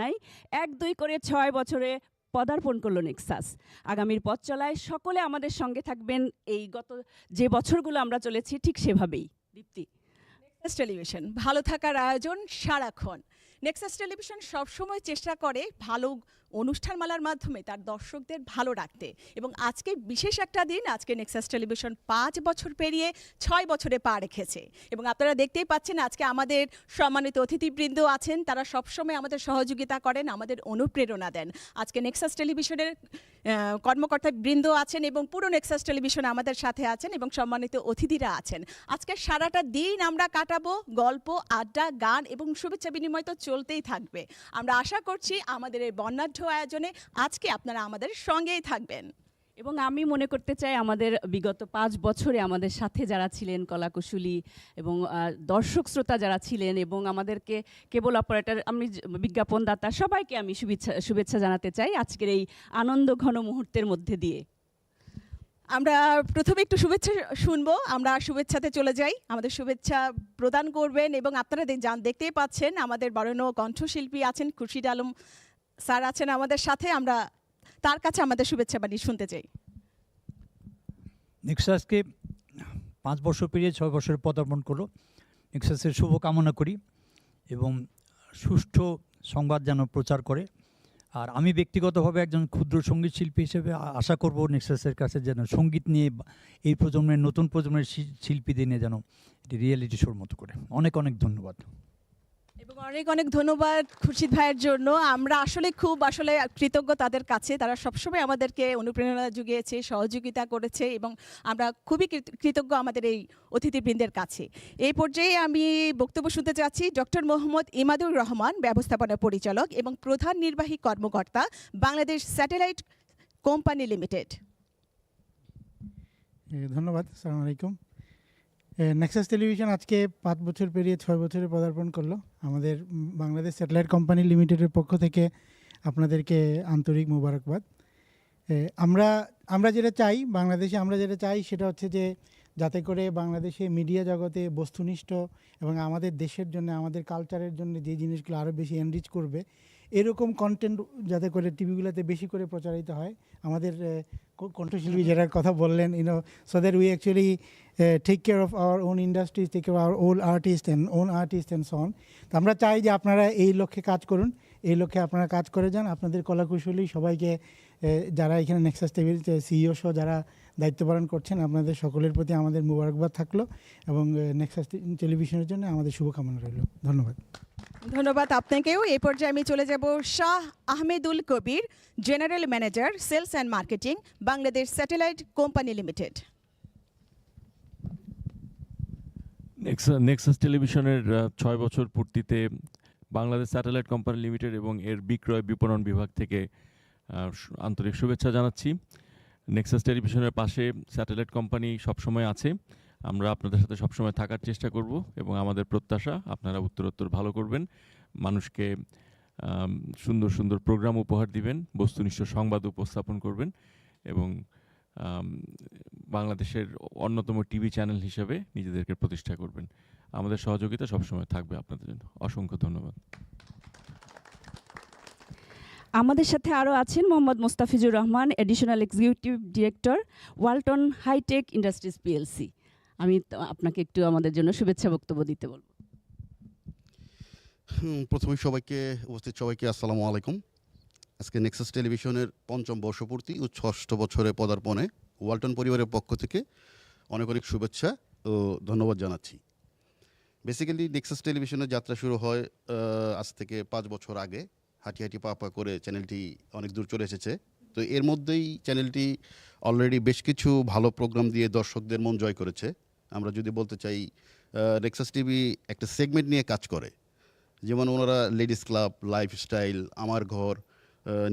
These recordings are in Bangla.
নাই ১-২ করে ৬ বছরে পদার্পণ করলো নেক্সাস। আগামীর পথ চলায় সকলে আমাদের সঙ্গে থাকবেন, এই গত যে বছরগুলো আমরা চলেছি ঠিক সেভাবেই। দীপ্তি। নেক্সাস টেলিভিশন ভালো থাকার আয়োজন সারাক্ষণ। নেক্সাস টেলিভিশন সবসময় চেষ্টা করে ভালো অনুষ্ঠানমালার মাধ্যমে তার দর্শকদের ভালো রাখতে, এবং আজকে বিশেষ একটা দিন। আজকে নেক্সাস টেলিভিশন ৫ বছর পেরিয়ে ৬ বছরে পা রেখেছে, এবং আপনারা দেখতেই পাচ্ছেন আজকে আমাদের সম্মানিত অতিথিবৃন্দ আছেন, তারা সবসময় আমাদের সহযোগিতা করেন, আমাদের অনুপ্রেরণা দেন। আজকে নেক্সাস টেলিভিশনের কর্মকর্তা বৃন্দ আছেন এবং পুরো নেক্সাস টেলিভিশন আমাদের সাথে আছেন, এবং সম্মানিত অতিথিরা আছেন। আজকে সারাটা দিন আমরা কাটাবো গল্প, আড্ডা, গান এবং শুভেচ্ছা বিনিময় তো চলতেই থাকবে। আমরা আশা করছি আমাদের এই বর্ণাঢ্য আয়োজনে আজকে আপনারা আমাদের সঙ্গেই থাকবেন। এবং আমি মনে করতে চাই আমাদের বিগত ৫ বছরে আমাদের সাথে যারা ছিলেন, কলাকুশলী এবং দর্শক শ্রোতা যারা ছিলেন, এবং আমাদেরকে কেবল অপারেটর, আমি বিজ্ঞাপনদাতা, সবাইকে আমি শুভেচ্ছা জানাতে চাই আজকের এই আনন্দ ঘন মুহূর্তের মধ্যে দিয়ে। আমরা প্রথমে একটু শুভেচ্ছা শুনবো। আমরা শুভেচ্ছাতে চলে যাই। আমাদের শুভেচ্ছা প্রদান করবেন, এবং আপনারা দেখতেই পাচ্ছেন আমাদের বরেণ্য কণ্ঠশিল্পী আছেন, খুরশিদ আলম স্যার আছেন আমাদের সাথে। আমরা তার কাছে আমাদের শুভেচ্ছা বাণী শুনতে চাই। নেক্সাসকে ৫ বছর পেরিয়ে ৬ বছরে পদার্পণ করলো। নেক্সাসের শুভকামনা করি এবং সুষ্ঠু সংবাদ যেন প্রচার করে। আর আমি ব্যক্তিগতভাবে একজন ক্ষুদ্র সঙ্গীত শিল্পী হিসেবে আশা করব নেক্সাসের কাছে যেন সঙ্গীত নিয়ে এই প্রজন্মের, নতুন প্রজন্মের শিল্পীদের নিয়ে যেন এটি রিয়েলিটি শোর মতো করে। অনেক অনেক ধন্যবাদ। এবং অনেক অনেক ধন্যবাদ খুরশিদ ভাইয়ের জন্য। আমরা খুব কৃতজ্ঞ তাদের কাছে। তারা সবসময় আমাদেরকে অনুপ্রেরণা জুগিয়েছে, সহযোগিতা করেছে, এবং আমরা খুবই কৃতজ্ঞ আমাদের এই অতিথিবৃন্দের কাছে। এই পর্যায়ে আমি বক্তব্য শুনতে চাচ্ছি ডক্টর মোহাম্মদ ইমাদুর রহমান, ব্যবস্থাপনা পরিচালক এবং প্রধান নির্বাহী কর্মকর্তা, বাংলাদেশ স্যাটেলাইট কোম্পানি লিমিটেড। ধন্যবাদ। আসসালামু আলাইকুম। নেক্সাস টেলিভিশন আজকে ৫ বছর পেরিয়ে ৬ বছরে পদার্পণ করলো। আমাদের বাংলাদেশ স্যাটেলাইট কোম্পানি লিমিটেডের পক্ষ থেকে আপনাদেরকে আন্তরিক মোবারকবাদ। আমরা যেটা চাই বাংলাদেশে, আমরা যেটা চাই সেটা হচ্ছে যে যাতে করে বাংলাদেশে মিডিয়া জগতে বস্তুনিষ্ঠ এবং আমাদের দেশের জন্য, আমাদের কালচারের জন্য যে জিনিসগুলো আরও বেশি এনরিচ করবে, এরকম কন্টেন্ট যাতে করে টিভিগুলোতে বেশি করে প্রচারিত হয়। আমাদের কণ্ঠশিল্পী যেটার কথা বললেন, so that we actually take care of our own industries, take care our own artist and so on. তো আমরা চাই যে আপনারা এই লক্ষ্যে কাজ করুন, এই লক্ষ্যে আপনারা কাজ করে যান। আপনাদের কলাকুশলী সবাইকে, যারা এখানে নেক্সাস টিভির সিইও সহ যারা দায়িত্ব পালন করছেন, আপনাদের সকলের প্রতি আমাদের মোবারকবাদ থাকলো, এবং নেক্সাস টেলিভিশনের জন্য আমাদের শুভকামনা রইল। ধন্যবাদ। ধন্যবাদ আপনাকেও। এই পর্যায়ে আমি চলে যাব Shah Ahmedul Kabir, general manager, sales and marketing, Bangladesh satellite company limited. Nexus টেলিভিশনের ৬ বছর পূর্তিতে বাংলাদেশ স্যাটেলাইট কোম্পানি লিমিটেড এবং এর বিক্রয় বিপণন বিভাগ থেকে আন্তরিক শুভেচ্ছা জানাচ্ছি। নেক্সাস টেলিভিশনের পাশে স্যাটেলাইট কোম্পানি সবসময় আছে। আমরা আপনাদের সাথে সবসময় থাকার চেষ্টা করব, এবং আমাদের প্রত্যাশা আপনারা উত্তরোত্তর ভালো করবেন, মানুষকে সুন্দর সুন্দর প্রোগ্রাম উপহার দিবেন, বস্তুনিষ্ঠ সংবাদ উপস্থাপন করবেন, এবং বাংলাদেশের অন্যতম টিভি চ্যানেল হিসেবে নিজেদেরকে প্রতিষ্ঠা করবেন। আমাদের সহযোগিতা সবসময় থাকবে আপনাদের জন্য। অসংখ্য ধন্যবাদ। আমাদের সাথে আরও আছেন Mohammad Mostafizur Rahman, additional executive director, Walton hitech industries PLC. আমি আপনাকে একটু আমাদের জন্য শুভেচ্ছা বক্তব্য দিতে বলবো। প্রথমে উপস্থিত সবাইকে আসসালামু আলাইকুম। আজকে নেক্সাস টেলিভিশনের ৫ম বর্ষপূর্তি ও ৬ষ্ঠ বছরে পদার্পণে ওয়ালটন পরিবারের পক্ষ থেকে অনেক অনেক শুভেচ্ছা ও ধন্যবাদ জানাচ্ছি। বেসিক্যালি নেক্সাস টেলিভিশনের যাত্রা শুরু হয় আজ থেকে ৫ বছর আগে। হাঁটি হাঁটি পা পা করে চ্যানেলটি অনেক দূর চলে এসেছে। তো এর মধ্যেই চ্যানেলটি অলরেডি বেশ কিছু ভালো প্রোগ্রাম দিয়ে দর্শকদের মন জয় করেছে। আমরা যদি বলতে চাই, নেক্সাস টিভি একটা সেগমেন্ট নিয়ে কাজ করে, যেমন ওনারা লেডিস ক্লাব, লাইফস্টাইল, আমার ঘর,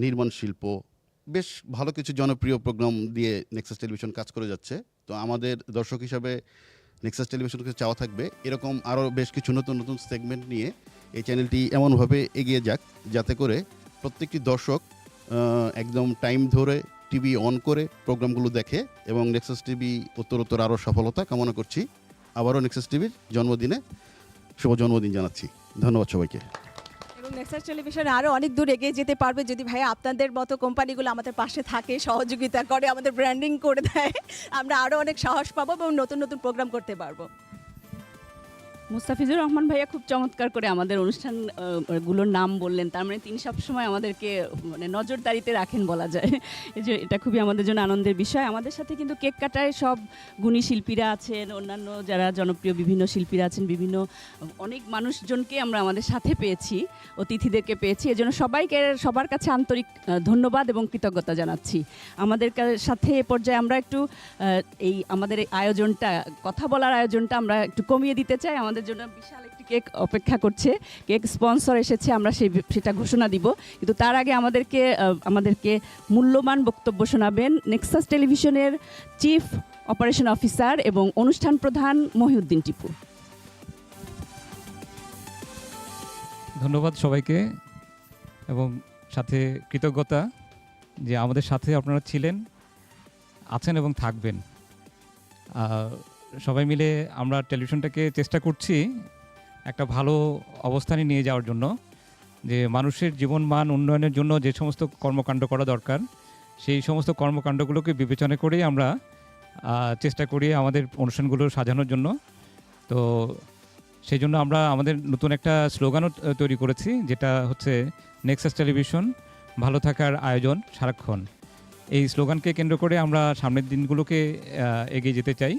নির্মাণ শিল্প, বেশ ভালো কিছু জনপ্রিয় প্রোগ্রাম দিয়ে নেক্সাস টেলিভিশন কাজ করে যাচ্ছে। তো আমাদের দর্শক হিসাবে নেক্সাস টেলিভিশনকে চাওয়া থাকবে এরকম আরও বেশ কিছু নতুন নতুন সেগমেন্ট নিয়ে এই চ্যানেলটি এমনভাবে এগিয়ে যাক যাতে করে প্রত্যেকটি দর্শক একদম টাইম ধরে টিভি অন করে প্রোগ্রামগুলো দেখে, এবং নেক্সাস টিভি উত্তরোত্তর আরও সফলতা কামনা করছি। আবারও নেক্সাস টিভির জন্মদিনে শুভ জন্মদিন জানাচ্ছি। ধন্যবাদ সবাইকে। এবং নেক্সাস টেলিভিশন আরো অনেক দূর এগিয়ে যেতে পারবে যদি ভাইয়া আপনাদের মতো কোম্পানিগুলো আমাদের পাশে থাকে, সহযোগিতা করে, আমাদের ব্র্যান্ডিং করে দেয়। আমরা আরো অনেক সাহস পাবো এবং নতুন নতুন প্রোগ্রাম করতে পারবো। মুস্তাফিজুর রহমান ভাইয়া খুব চমৎকার করে আমাদের অনুষ্ঠান গুলোর নাম বললেন। তার মানে তিনি সবসময় আমাদেরকে মানে নজরদারিতে রাখেন বলা যায়। এই যে এটা খুবই আমাদের জন্য আনন্দের বিষয়। আমাদের সাথে কিন্তু কেক কাটায় সব গুণী শিল্পীরা আছেন, অন্যান্য যারা জনপ্রিয় বিভিন্ন শিল্পীরা আছেন, বিভিন্ন অনেক মানুষজনকে আমরা আমাদের সাথে পেয়েছি, অতিথিদেরকে পেয়েছি। এজন্য সবাইকে সবার কাছে আন্তরিক ধন্যবাদ এবং কৃতজ্ঞতা জানাচ্ছি। আমাদের সাথে এ পর্যায়ে আমরা একটু এই আমাদের এই আয়োজনটা, কথা বলার আয়োজনটা আমরা একটু কমিয়ে দিতে চাই। আমাদের জন্য বিশাল একটি কেক অপেক্ষা করছে, কেক স্পন্সর এসেছে, আমরা সেটা ঘোষণা দিব। কিন্তু তার আগে আমাদেরকে মূল্যবান বক্তব্য শোনাবেন নেক্সাস টেলিভিশনের চিফ অপারেশন অফিসার এবং অনুষ্ঠান প্রধান মহিউদ্দিন টিপু। ধন্যবাদ সবাইকে এবং সাথে কৃতজ্ঞতা যে আমাদের সাথে আপনারা ছিলেন, আছেন এবং থাকবেন। সবাই মিলে আমরা টেলিভিশনটাকে চেষ্টা করছি একটা ভালো অবস্থানে নিয়ে যাওয়ার জন্য, যে মানুষের জীবন মান উন্নয়নের জন্য যে সমস্ত কর্মকাণ্ড করা দরকার সেই সমস্ত কর্মকাণ্ডগুলোকে বিবেচনা করেই আমরা চেষ্টা করি আমাদের অনুষ্ঠানগুলো সাজানোর জন্য। তো সেই জন্য আমরা আমাদের নতুন একটা স্লোগানও তৈরি করেছি, যেটা হচ্ছে নেক্সাস টেলিভিশন, ভালো থাকার আয়োজন সারাক্ষণ। এই স্লোগানকে কেন্দ্র করে আমরা সামনের দিনগুলোকে এগিয়ে যেতে চাই।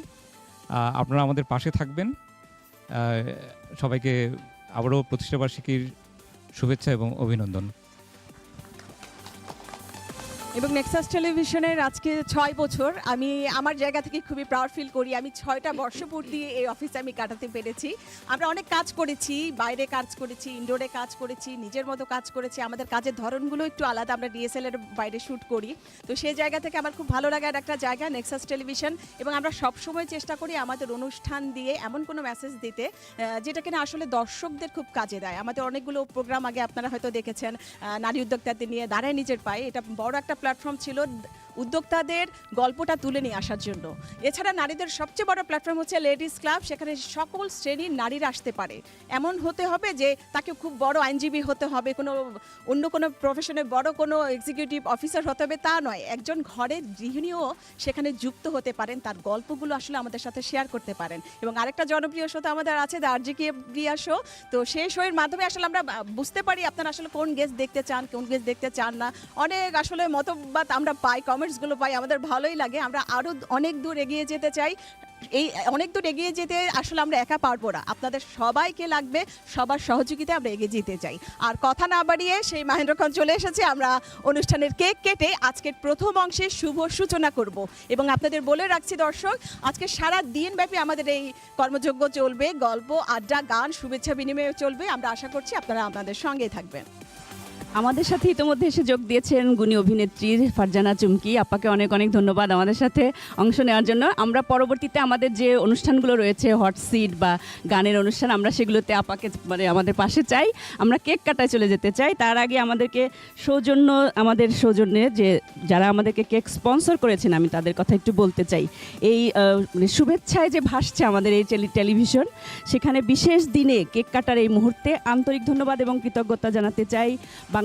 আপনারা আমাদের পাশে থাকবেন। সবাইকে আবারও প্রতিষ্ঠাবার্ষিকীর শুভেচ্ছা এবং অভিনন্দন। এবং নেক্সাস টেলিভিশনের আজকে 6 বছর, আমি আমার জায়গা থেকে খুবই প্রাউড ফিল করি। আমি 6টা বর্ষপূর্তি এই অফিসে আমি কাটাতে পেরেছি। আমরা অনেক কাজ করেছি, বাইরে কাজ করেছি, ইনডোরে কাজ করেছি, নিজের মতো কাজ করেছি। আমাদের কাজের ধরনগুলো একটু আলাদা, আমরা ডিএসএল এর বাইরে শ্যুট করি। তো সেই জায়গা থেকে আমার খুব ভালো লাগার একটা জায়গা নেক্সাস টেলিভিশন। এবং আমরা সবসময় চেষ্টা করি আমাদের অনুষ্ঠান দিয়ে এমন কোনো মেসেজ দিতে যেটা কিনা আসলে দর্শকদের খুব কাজে দেয়। আমাদের অনেকগুলো প্রোগ্রাম আগে আপনারা হয়তো দেখেছেন, নারী উদ্যোক্তাদের নিয়ে দাঁড়ায় নিজের পায়ে, এটা বড় একটা প্ল্যাটফর্ম ছিল উদ্যোক্তাদের গল্পটা তুলে নিয়ে আসার জন্য। এছাড়া নারীদের সবচেয়ে বড় প্ল্যাটফর্ম হচ্ছে লেডিস ক্লাব, সেখানে সকল শ্রেণীর নারীরা আসতে পারে। এমন হতে হবে যে তাকে খুব বড় আইনজীবী হতে হবে, অন্য কোনো প্রফেশনে বড় কোনো এক্সিকিউটিভ অফিসার হতে হবে তা নয়। একজন ঘরের গৃহিণীও সেখানে যুক্ত হতে পারেন, তার গল্পগুলো আসলে আমাদের সাথে শেয়ার করতে পারেন। এবং আরেকটা জনপ্রিয় শো তো আমাদের আছে, দ্য আরজেকে প্রিয়া শো। তো সেই শোয়ের মাধ্যমে আসলে আমরা বুঝতে পারি আপনারা আসলে কোন গেস্ট দেখতে চান, কোন গেস্ট দেখতে চান না। অনেক আসলে মতবাদ আমরা পাই, কমেন্টসগুলো পাই, আমাদের ভালোই লাগে। আমরা আরও অনেক দূর এগিয়ে যেতে চাই। এই অনেক দূর এগিয়ে যেতে আসলে আমরা একা পারবো না, আপনাদের সবাইকে লাগবে, সবার সহযোগিতায় আমরা এগিয়ে যেতে চাই। আর কথা না বাড়িয়ে সেই মহেন্দ্র খান চলে এসেছে, আমরা অনুষ্ঠানের কেক কেটে আজকের প্রথম অংশের শুভ সূচনা করব। এবং আপনাদের বলে রাখছি দর্শক, আজকে সারা দিনব্যাপী আমাদের এই কর্মযজ্ঞ চলবে, গল্প, আড্ডা, গান, শুভেচ্ছা বিনিময় চলবে। আমরা আশা করছি আপনারা আমাদের সঙ্গেই থাকবেন। আমাদের সাথে ইতিমধ্যে এসে যোগ দিয়েছেন গুণী অভিনেত্রী ফারজানা চুমকি আপাকে অনেক অনেক ধন্যবাদ আমাদের সাথে অংশ নেওয়ার জন্য। আমরা পরবর্তীতে আমাদের যে অনুষ্ঠানগুলো রয়েছে, হট সিট বা গানের অনুষ্ঠান, আমরা সেগুলোতে আপাকে মানে আমাদের পাশে চাই। আমরা কেক কাটায় চলে যেতে চাই। তার আগে আমাদেরকে আমাদের সৌজন্যে যে যারা আমাদেরকে কেক স্পন্সর করেছেন, আমি তাদের কথা একটু বলতে চাই। এই মানে শুভেচ্ছায় যে ভাসছে আমাদের এই টেলিভিশন, সেখানে বিশেষ দিনে কেক কাটার এই মুহূর্তে আন্তরিক ধন্যবাদ এবং কৃতজ্ঞতা জানাতে চাই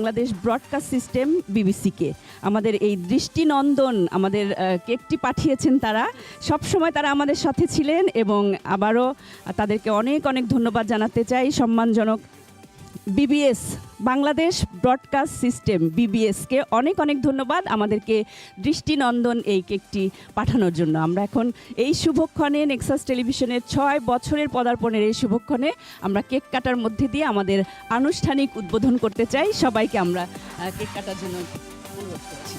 বাংলাদেশ ব্রডকাস্ট সিস্টেম বিবিসিকে। আমাদের এই দৃষ্টিনন্দন আমাদের কেকটি পাঠিয়েছেন তারা, সবসময় তারা আমাদের সাথে ছিলেন এবং আবারও তাদেরকে অনেক অনেক ধন্যবাদ জানাতে চাই। সম্মানজনক বিবিএস, বাংলাদেশ ব্রডকাস্ট সিস্টেম বিবিএসকে অনেক অনেক ধন্যবাদ আমাদেরকে দৃষ্টিনন্দন এই কেকটি পাঠানোর জন্য। আমরা এখন এই শুভক্ষণে নেক্সাস টেলিভিশনের 6 বছরের পদার্পণের এই শুভক্ষণে আমরা কেক কাটার মধ্যে দিয়ে আমাদের আনুষ্ঠানিক উদ্বোধন করতে চাই। সবাইকে আমরা কেক কাটার জন্য অনুরোধ করছি।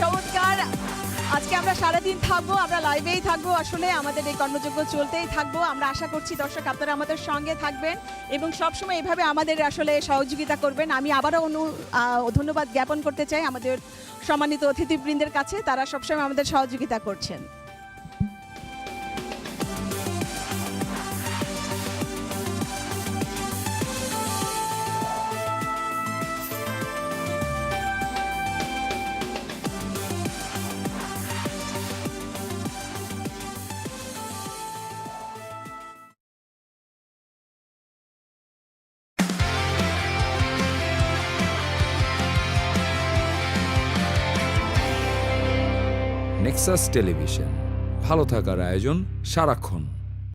চমৎকার। আজকে আমরা সারাদিন থাকবো, আমরা লাইভেই থাকবো, আসলে আমাদের এই কর্মযজ্ঞ চলতেই থাকবো। আমরা আশা করছি দর্শক আপনারা আমাদের সঙ্গে থাকবেন এবং সবসময় এভাবে আমাদের আসলে সহযোগিতা করবেন। আমি আবারও ধন্যবাদ জ্ঞাপন করতে চাই আমাদের সম্মানিত অতিথিবৃন্দের কাছে, তারা সবসময় আমাদের সহযোগিতা করছেন। নেক্সাস টেলিভিশন, ভালো থাকার আয়োজন সারাক্ষণ।